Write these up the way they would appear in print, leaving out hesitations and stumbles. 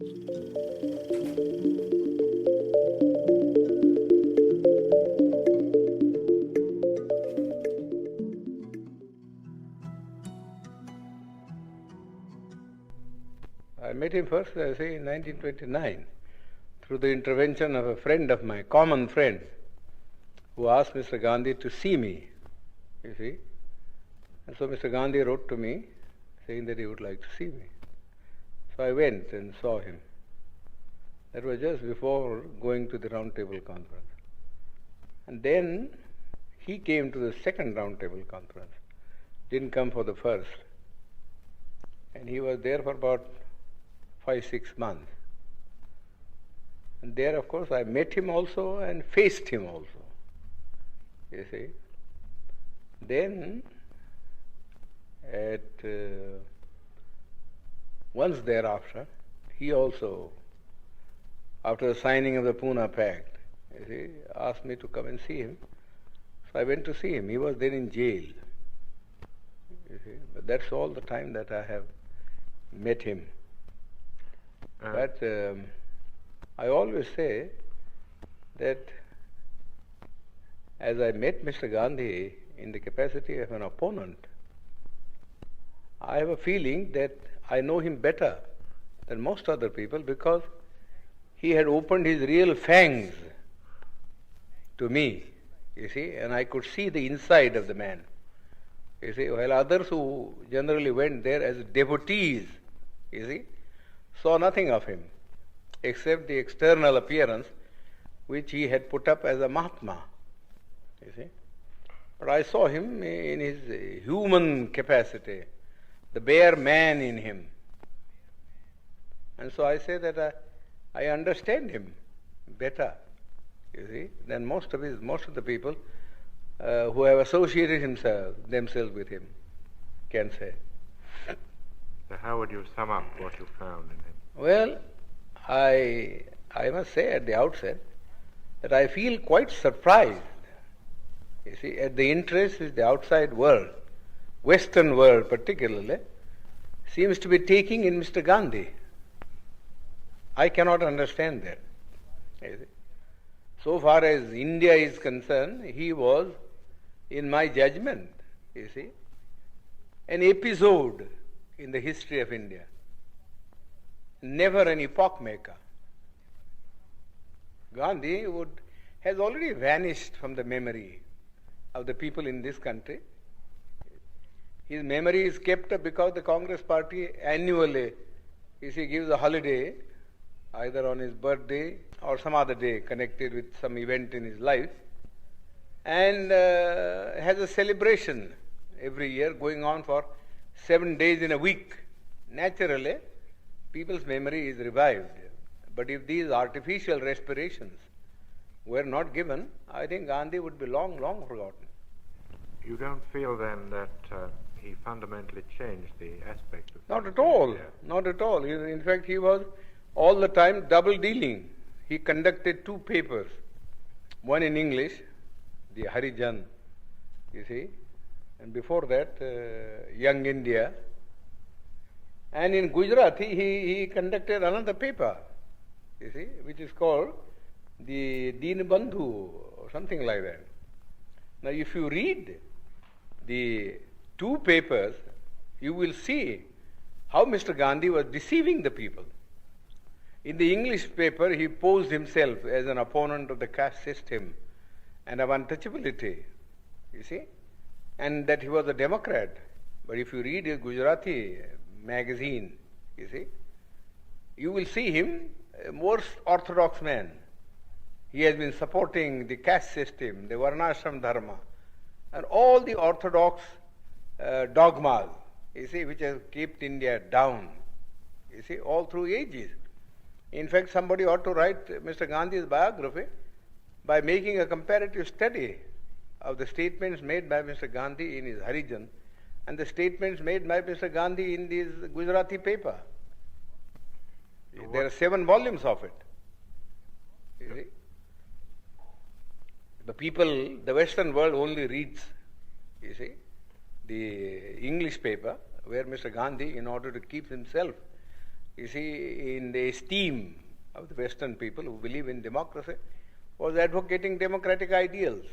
I met him first, say, in 1929, through the intervention of a friend of mine, common friend, who asked Mr. Gandhi to see me, you see. And so Mr. Gandhi wrote to me saying that he would like to see me. So I went and saw him. That was just before going to the Round Table Conference. And then he came to the second Round Table Conference, didn't come for the first. And he was there for about 5-6 months. And there, of course, I met him also and faced him also, you see. Then, once thereafter, he also, after the signing of the Pune Pact, you see, asked me to come and see him. So I went to see him. He was then in jail, you see. But that's all the time that I have met him. But I always say that as I met Mr. Gandhi in the capacity of an opponent, I have a feeling that I know him better than most other people because he had opened his real fangs to me, you see, and I could see the inside of the man. You see, while others who generally went there as devotees, you see, saw nothing of him except the external appearance which he had put up as a Mahatma, you see. But I saw him in his human capacity, the bare man in him. And so I say that I understand him better, you see, than most of the people who have associated themselves with him can say. So how would you sum up what you found in him? Well, I must say at the outset that I feel quite surprised, you see, at the interest which the outside world, Western world particularly, seems to be taking in Mr. Gandhi. I cannot understand that. You see. So far as India is concerned, he was, in my judgment, you see, an episode in the history of India, never an epoch maker. Gandhi has already vanished from the memory of the people in this country. His memory is kept up because the Congress party annually, you see, gives a holiday either on his birthday or some other day connected with some event in his life, and has a celebration every year going on for 7 days in a week. Naturally, people's memory is revived. But if these artificial respirations were not given, I think Gandhi would be long, long forgotten. You don't feel then that he fundamentally changed the aspect of Not at all. India? Not at all. In fact, he was all the time double dealing. He conducted 2 papers, one in English, the Harijan, you see, and before that, Young India. And in Gujarati, he conducted another paper, you see, which is called the Deen Bandhu or something like that. Now, if you read the 2 papers, you will see how Mr. Gandhi was deceiving the people. In the English paper, he posed himself as an opponent of the caste system and of untouchability, you see, and that he was a Democrat. But if you read his Gujarati magazine, you see, you will see him a more orthodox man. He has been supporting the caste system, the Varnashram Dharma, and all the orthodox dogmas, you see, which have kept India down, you see, all through ages. In fact, somebody ought to write Mr. Gandhi's biography by making a comparative study of the statements made by Mr. Gandhi in his Harijan and the statements made by Mr. Gandhi in this Gujarati paper. There are 7 volumes of it. You see? The people, the Western world only reads, you see, the English paper where Mr. Gandhi, in order to keep himself you see, in the esteem of the Western people who believe in democracy, was advocating democratic ideals,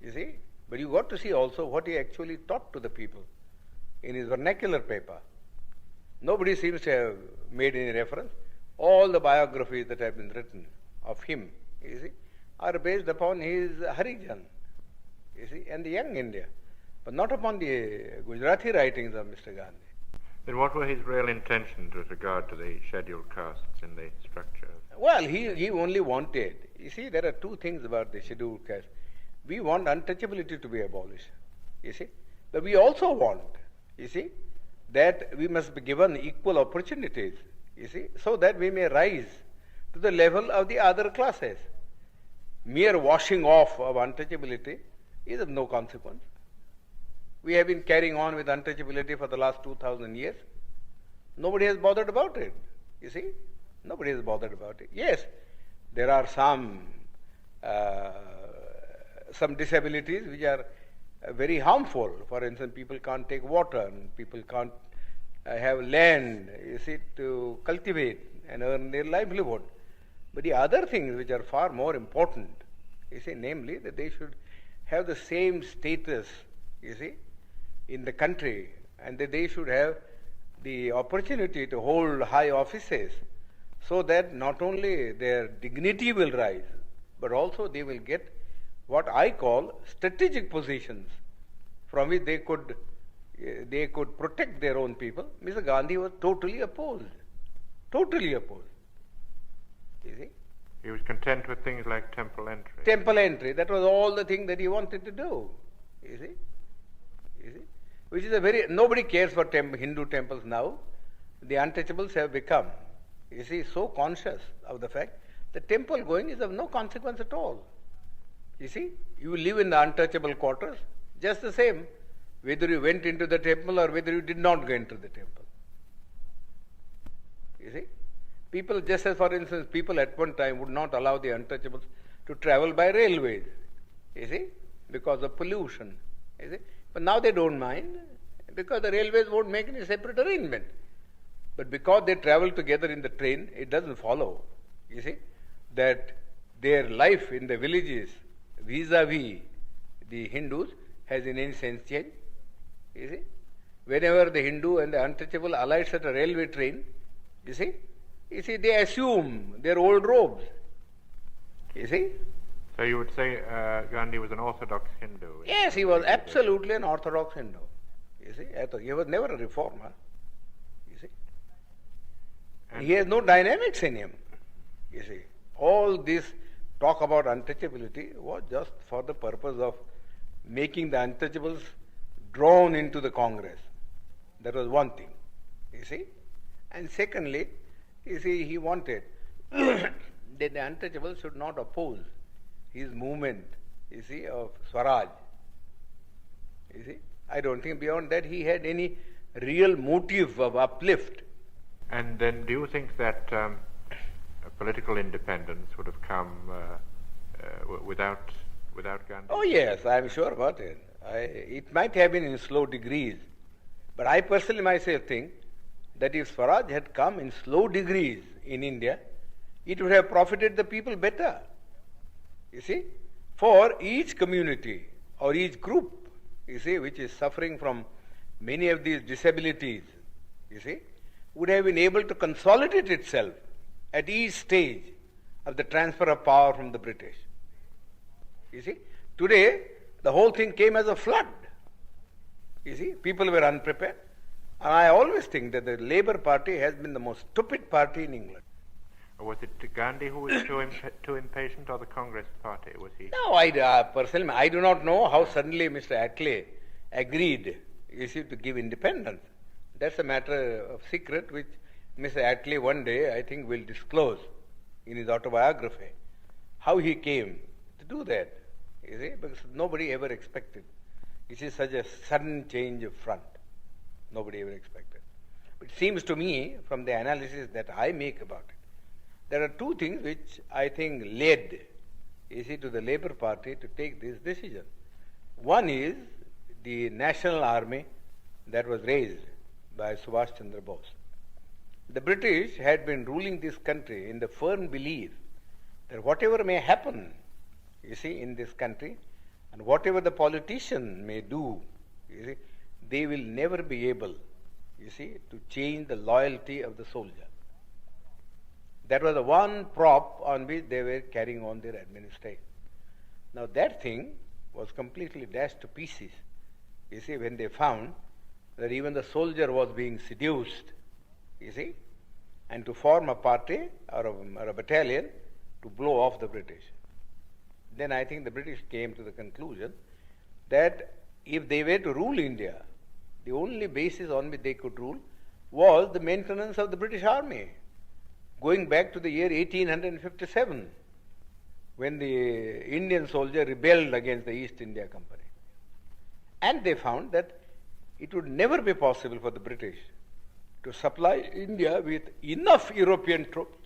you see. But you got to see also what he actually taught to the people in his vernacular paper. Nobody seems to have made any reference. All the biographies that have been written of him, you see, are based upon his Harijan, you see, and the young India, but not upon the Gujarati writings of Mr. Gandhi. Then what were his real intentions with regard to the scheduled castes in the structure? Well, he only wanted, you see, there are two things about the scheduled caste. We want untouchability to be abolished, you see, but we also want, you see, that we must be given equal opportunities, you see, so that we may rise to the level of the other classes. Mere washing off of untouchability is of no consequence. We have been carrying on with untouchability for the last 2000 years. Nobody has bothered about it, you see. Nobody has bothered about it. Yes, there are some disabilities which are very harmful. For instance, people can't take water, and people can't have land, you see, to cultivate and earn their livelihood. But the other things which are far more important, you see, namely that they should have the same status, you see, in the country, and that they should have the opportunity to hold high offices, so that not only their dignity will rise, but also they will get what I call strategic positions from which they could protect their own people. Mr. Gandhi was totally opposed. Totally opposed. You see? He was content with things like temple entry. Temple entry, that was all the thing that he wanted to do. You see? You see? Which is nobody cares for Hindu temples now. The untouchables have become, you see, so conscious of the fact that temple going is of no consequence at all. You see? You live in the untouchable quarters, just the same, whether you went into the temple or whether you did not go into the temple. You see? People, just as for instance, people at one time would not allow the untouchables to travel by railways, you see, because of pollution, you see. But now they don't mind, because the railways won't make any separate arrangement. But because they travel together in the train, it doesn't follow, you see, that their life in the villages vis-a-vis the Hindus has in any sense changed, you see. Whenever the Hindu and the untouchable alights at a railway train, you see, they assume their old robes, you see. So you would say Gandhi was an orthodox Hindu? Yes, he was absolutely an orthodox Hindu, you see. He was never a reformer, you see. And he has no dynamics in him, you see. All this talk about untouchability was just for the purpose of making the untouchables drawn into the Congress. That was one thing, you see. And secondly, you see, he wanted that the untouchables should not oppose his movement, you see, of Swaraj. You see, I don't think beyond that he had any real motive of uplift. And then do you think that political independence would have come without Gandhi? Oh yes, I am sure about it. It might have been in slow degrees, but I personally myself think that if Swaraj had come in slow degrees in India, it would have profited the people better. You see, for each community or each group, you see, which is suffering from many of these disabilities, you see, would have been able to consolidate itself at each stage of the transfer of power from the British. You see, today the whole thing came as a flood. You see, people were unprepared. And I always think that the Labour Party has been the most stupid party in England. Was it Gandhi who was too impatient, or the Congress Party? Was he? No, personally, I do not know how suddenly Mr. Attlee agreed, you see, to give independence. That's a matter of secret which Mr. Attlee one day, I think, will disclose in his autobiography, how he came to do that, you see, because nobody ever expected. It is such a sudden change of front. Nobody ever expected. But it seems to me, from the analysis that I make about it, there are two things which I think led, you see, to the Labour Party to take this decision. One is the national army that was raised by Subhash Chandra Bose. the British had been ruling this country in the firm belief that whatever may happen, you see, in this country, and whatever the politician may do, you see, they will never be able, you see, to change the loyalty of the soldier. That was the one prop on which they were carrying on their administration. Now that thing was completely dashed to pieces, you see, when they found that even the soldier was being seduced, you see, and to form a party or a battalion to blow off the British. Then I think the British came to the conclusion that if they were to rule India, the only basis on which they could rule was the maintenance of the British Army, going back to the year 1857, when the Indian soldier rebelled against the East India Company. And they found that it would never be possible for the British to supply India with enough European troops,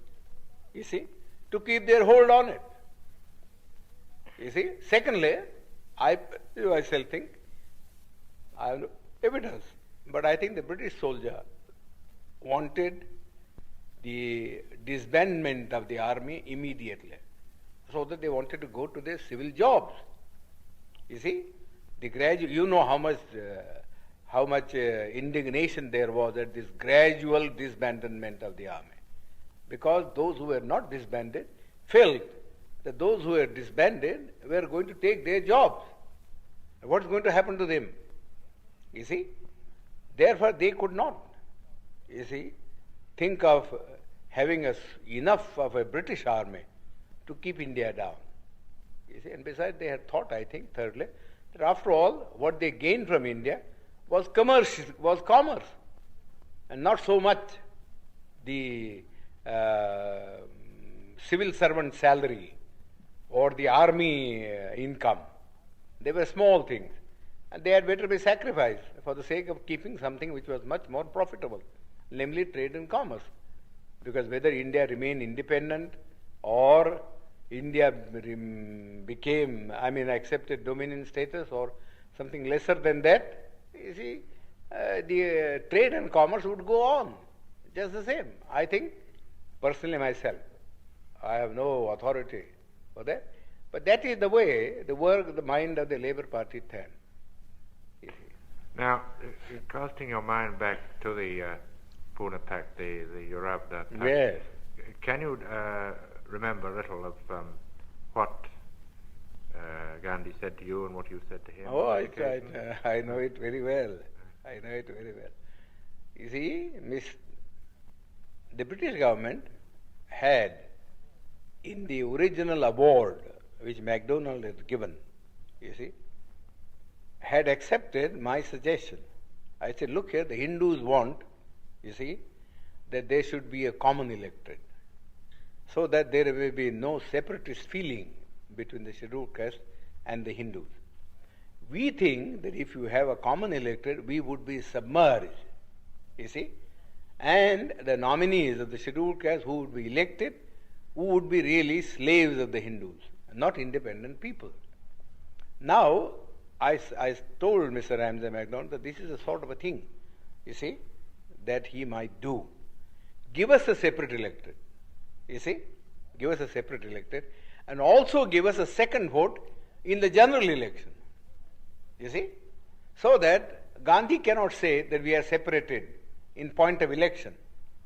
you see, to keep their hold on it. You see, secondly, I myself think, I have no evidence, but I think the British soldier wanted the disbandment of the army immediately, so that they wanted to go to their civil jobs. You see, you know how much indignation there was at this gradual disbandment of the army, because those who were not disbanded felt that those who were disbanded were going to take their jobs. What's going to happen to them? You see? Therefore, they could not, you see, think of having enough of a British army to keep India down. You see? And besides, they had thought, I think, thirdly, that after all, what they gained from India was commerce, and not so much the civil servant salary or the army income. They were small things, and they had better be sacrificed for the sake of keeping something which was much more profitable, namely trade and commerce. Because whether India remained independent or India became, accepted dominion status or something lesser than that, you see, the trade and commerce would go on just the same. I think, personally myself, I have no authority for that, but that is the way the work, the mind of the Labour Party turned. Now, casting your mind back to the Pune Pact, the Eurabda Pact, yes. Can you remember a little of what Gandhi said to you and what you said to him? Oh, I know it very well. I know it very well. You see, the British government had, in the original award which MacDonald had given, you see, had accepted my suggestion. I said, look here, the Hindus want, you see, that there should be a common electorate, so that there will be no separatist feeling between the scheduled caste and the Hindus. We think that if you have a common electorate, we would be submerged, you see, and the nominees of the scheduled caste who would be elected, who would be really slaves of the Hindus, not independent people. Now, I told Mr. Ramsay MacDonald that this is a sort of a thing, you see, that he might do. Give us a separate electorate, you see, give us a separate electorate, and also give us a second vote in the general election, you see, so that Gandhi cannot say that we are separated in point of election.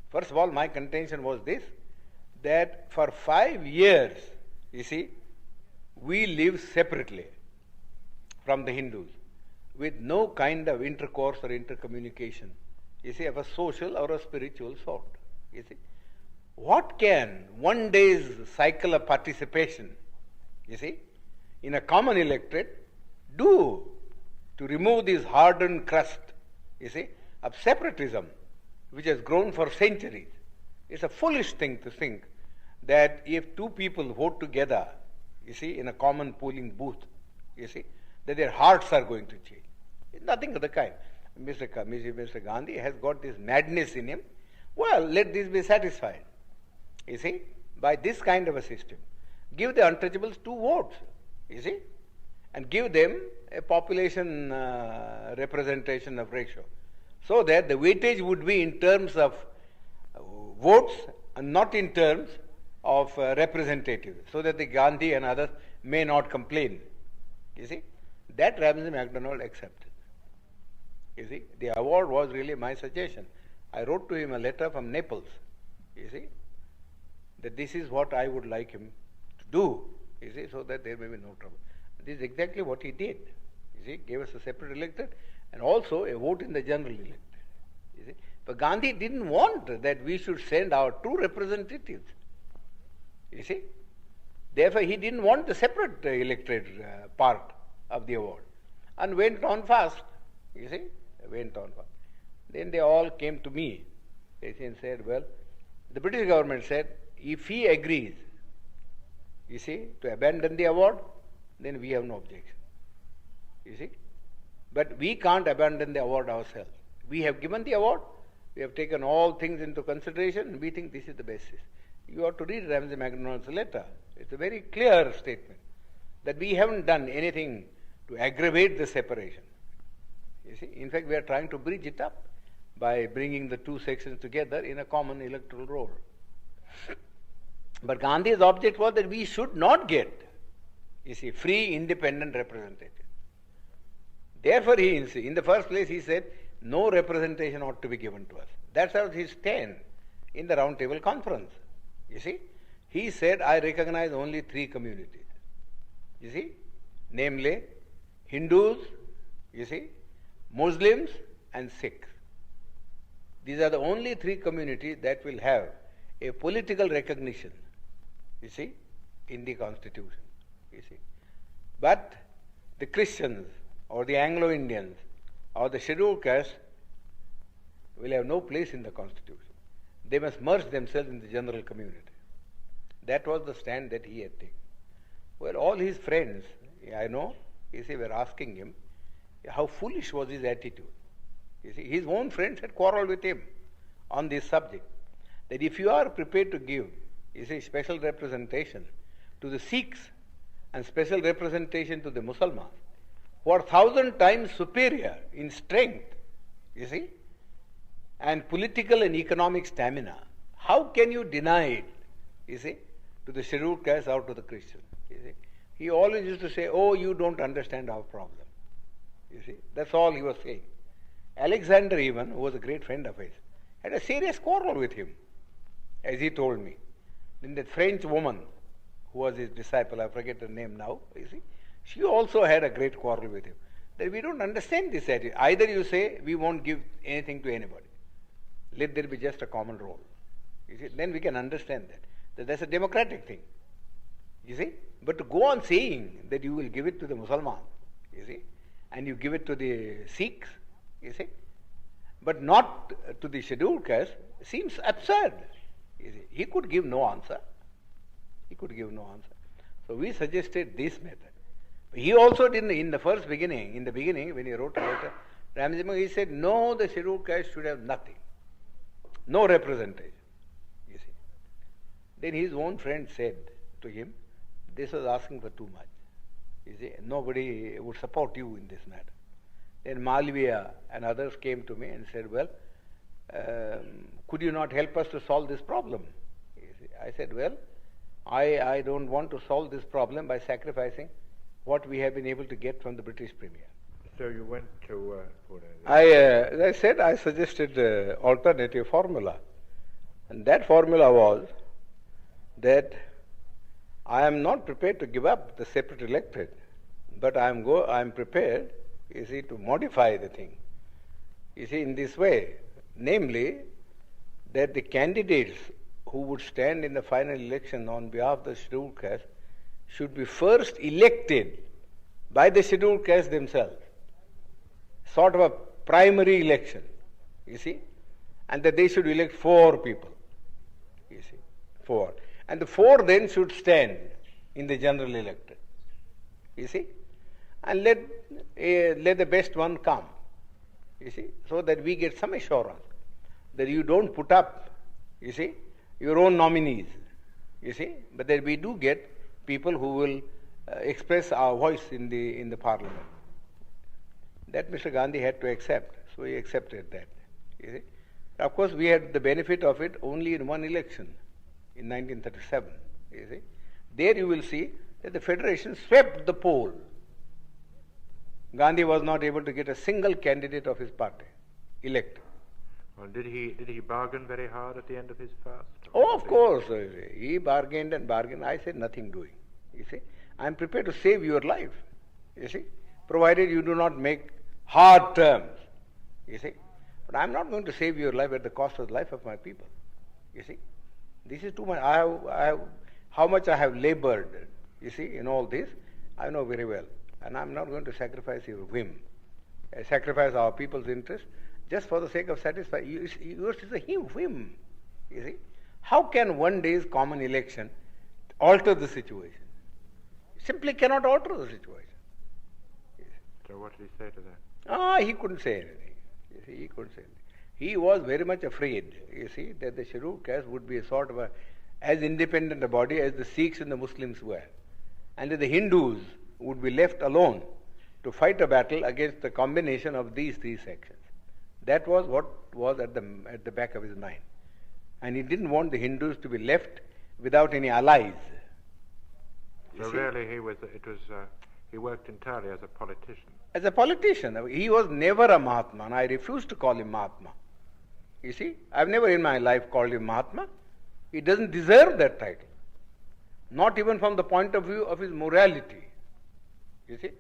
First of all, my contention was this, that for 5 years, you see, we live separately from the Hindus, with no kind of intercourse or intercommunication, you see, of a social or a spiritual sort, you see. What can one day's cycle of participation, you see, in a common electorate do to remove this hardened crust, you see, of separatism, which has grown for centuries? It's a foolish thing to think that if two people vote together, you see, in a common polling booth, you see, that their hearts are going to change. It's nothing of the kind. Mr. Gandhi has got this madness in him. Well, let this be satisfied, you see, by this kind of a system. Give the untouchables 2 votes, you see, and give them a population representation of ratio, so that the weightage would be in terms of votes and not in terms of representative, so that the Gandhi and others may not complain. You see, that Ramsay MacDonald accepted. You see, the award was really my suggestion. I wrote to him a letter from Naples, you see, that this is what I would like him to do, you see, so that there may be no trouble. This is exactly what he did. You see, gave us a separate elected and also a vote in the general elected. You see, but Gandhi didn't want that we should send our two representatives. You see, therefore he didn't want the separate elected part of the award, and went on fast. You see, went on fast. Then they all came to me. They said, well, the British government said, if he agrees, you see, to abandon the award, then we have no objection. You see, but we can't abandon the award ourselves. We have given the award, we have taken all things into consideration, and we think this is the basis. You ought to read Ramsay MacDonald's letter. It's a very clear statement that we haven't done anything to aggravate the separation. You see, in fact, we are trying to bridge it up by bringing the two sections together in a common electoral roll. But Gandhi's object was that we should not get, you see, free, independent representation. Therefore, he, in the first place, he said, no representation ought to be given to us. That's how his stand in the Round Table Conference. You see, he said, I recognize only three communities. You see, namely, Hindus, you see, Muslims and Sikhs. These are the only three communities that will have a political recognition, you see, in the Constitution, you see. But the Christians or the Anglo-Indians or the scheduled caste will have no place in the Constitution. They must merge themselves in the general community. That was the stand that he had taken. Well, all his friends, I know, you see, were asking him, how foolish was his attitude. You see, his own friends had quarreled with him on this subject. That if you are prepared to give, you see, special representation to the Sikhs and special representation to the Muslims, who are 1,000 times superior in strength, you see, and political and economic stamina, how can you deny it, you see, to the scheduled caste or to the Christian? You see, he always used to say, oh, you don't understand our problem. You see, that's all he was saying. Alexander even, who was a great friend of his, had a serious quarrel with him, as he told me. Then that French woman, who was his disciple, I forget her name now, you see, she also had a great quarrel with him. That we don't understand this attitude. Either you say, we won't give anything to anybody. Let there be just a common role. You see, then we can understand that that's a democratic thing. You see, but to go on saying that you will give it to the Muslims, you see, and you give it to the Sikhs, you see, but not to the scheduled caste, seems absurd. You see, he could give no answer. He could give no answer. So we suggested this method. He also didn't, in the beginning, when he wrote a letter, Ramsay, he said, no, the scheduled caste should have nothing. No representation, you see. Then his own friend said to him, this was asking for too much. You see, nobody would support you in this matter. Then Malviya and others came to me and said, well, could you not help us to solve this problem? You see, I said, well, I don't want to solve this problem by sacrificing what we have been able to get from the British Premier. So you went to Pune? As I said, I suggested alternative formula. And that formula was that I am not prepared to give up the separate electorate, but I am prepared, you see, to modify the thing. You see, in this way, namely, that the candidates who would stand in the final election on behalf of the scheduled caste should be first elected by the scheduled caste themselves. Sort of a primary election, you see, and that they should elect 4 people, you see, 4. And the 4 then should stand in the general electorate, you see, and let the best one come, you see, so that we get some assurance that you don't put up, you see, your own nominees, you see, but that we do get people who will express our voice in the parliament. That Mr. Gandhi had to accept, so he accepted that, you see. Of course, we had the benefit of it only in one election, in 1937. You see, there you will see that the federation swept the poll. Gandhi was not able to get a single candidate of his party elected. Well, did he bargain very hard at the end of his fast? Oh, of course. He bargained and bargained. I said nothing doing. You see, I am prepared to save your life. You see, provided you do not make hard terms. You see, but I am not going to save your life at the cost of the life of my people. You see, this is too much. I have how much I have labored. You see, in all this, I know very well, and I am not going to sacrifice your whim, sacrifice our people's interest just for the sake of satisfying. Yours is a whim. You see, how can one day's common election alter the situation? Simply cannot alter the situation. So what did he say to that? He couldn't say anything. You see, he couldn't say anything. He was very much afraid, you see, that the scheduled caste would be a sort of as independent a body as the Sikhs and the Muslims were, and that the Hindus would be left alone to fight a battle against the combination of these three sections. That was what was at the back of his mind, and he didn't want the Hindus to be left without any allies. So really, he worked entirely as a politician. As a politician, he was never a Mahatma, and I refuse to call him Mahatma. You see, I've never in my life called him Mahatma. He doesn't deserve that title, not even from the point of view of his morality. You see,